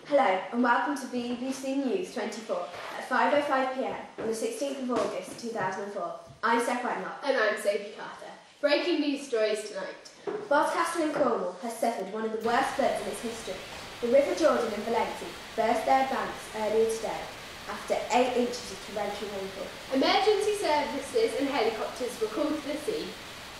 Hello and welcome to BBC News 24 at 5:05 p.m. on the 16th of August 2004. I'm Stef. And I'm Sophie Carter. Breaking news stories tonight. Boscastle in Cornwall has suffered one of the worst floods in its history. The River Jordan in Valencia burst their banks earlier today after 8 inches of torrential rainfall. Emergency services and helicopters were called to the scene.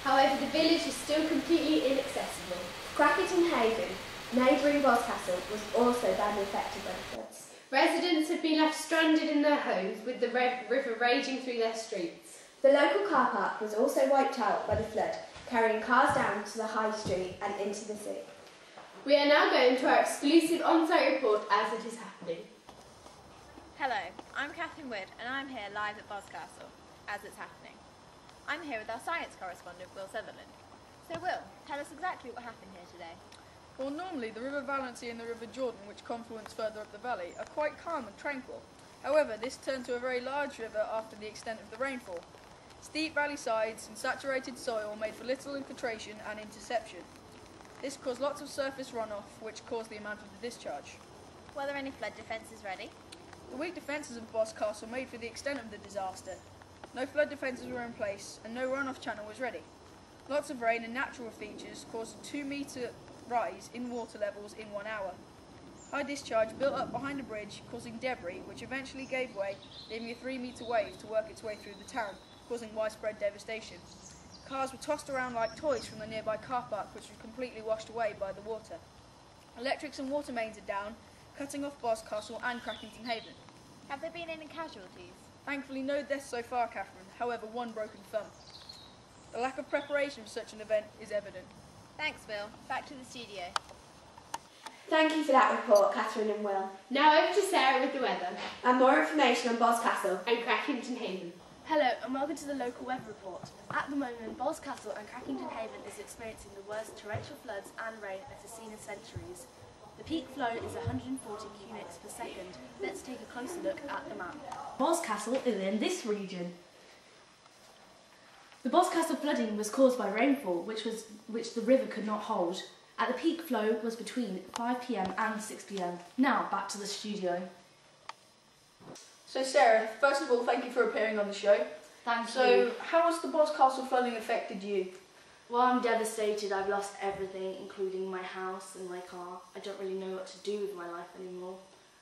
However, the village is still completely inaccessible. Crackington Haven, neighbouring Boscastle, was also badly affected by the floods. Residents have been left stranded in their homes with the river raging through their streets. The local car park was also wiped out by the flood, carrying cars down to the high street and into the sea. We are now going to our exclusive on-site report as it is happening. Hello, I'm Catherine Wood and I'm here live at Boscastle as it's happening. I'm here with our science correspondent Will Sutherland. So Will, tell us exactly what happened here today. Well, normally the River Valencia and the River Jordan, which confluence further up the valley, are quite calm and tranquil. However, this turned to a very large river after the extent of the rainfall. Steep valley sides and saturated soil made for little infiltration and interception. This caused lots of surface runoff, which caused the amount of the discharge. Were there any flood defences ready? The weak defences of Boscastle made for the extent of the disaster. No flood defences were in place and no runoff channel was ready. Lots of rain and natural features caused a 2-metre rise in water levels in 1 hour. High discharge built up behind the bridge, causing debris, which eventually gave way, leaving a 3-metre wave to work its way through the town, causing widespread devastation. Cars were tossed around like toys from the nearby car park, which was completely washed away by the water. Electrics and water mains are down, cutting off Boscastle and Crackington Haven. Have there been any casualties? Thankfully, no deaths so far, Catherine, however, one broken thumb. The lack of preparation for such an event is evident. Thanks, Will. Back to the studio. Thank you for that report, Catherine and Will. Now over to Sarah with the weather. And more information on Boscastle and Crackington Haven. Hello and welcome to the local weather report. At the moment, Boscastle and Crackington Haven is experiencing the worst torrential floods and rain it has seen in centuries. The peak flow is 140 cubics per second. Let's take a closer look at the map. Boscastle is in this region. The Boscastle flooding was caused by rainfall, which the river could not hold. At the peak flow was between 5 p.m. and 6 p.m. Now back to the studio. So Sarah, first of all, thank you for appearing on the show. Thank you. So, how has the Boscastle flooding affected you? Well, I'm devastated. I've lost everything, including my house and my car. I don't really know what to do with my life anymore.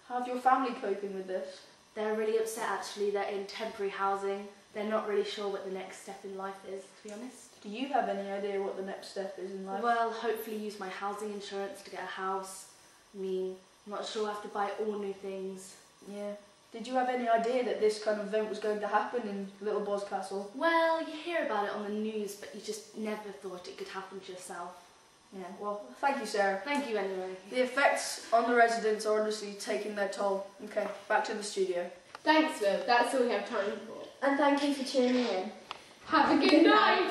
How's your family coping with this? They're really upset actually. They're in temporary housing. They're not really sure what the next step in life is, to be honest. Do you have any idea what the next step is in life? Well, hopefully use my housing insurance to get a house. I'm not sure I have to buy all new things. Yeah. Did you have any idea that this kind of event was going to happen in Little Boscastle? Well, you hear about it on the news, but you just never thought it could happen to yourself. Yeah, well, thank you, Sarah. Thank you anyway. The effects on the residents are honestly taking their toll. Okay, back to the studio. Thanks, Will. That's all we have time for. and thank you for tuning in. Have a good night.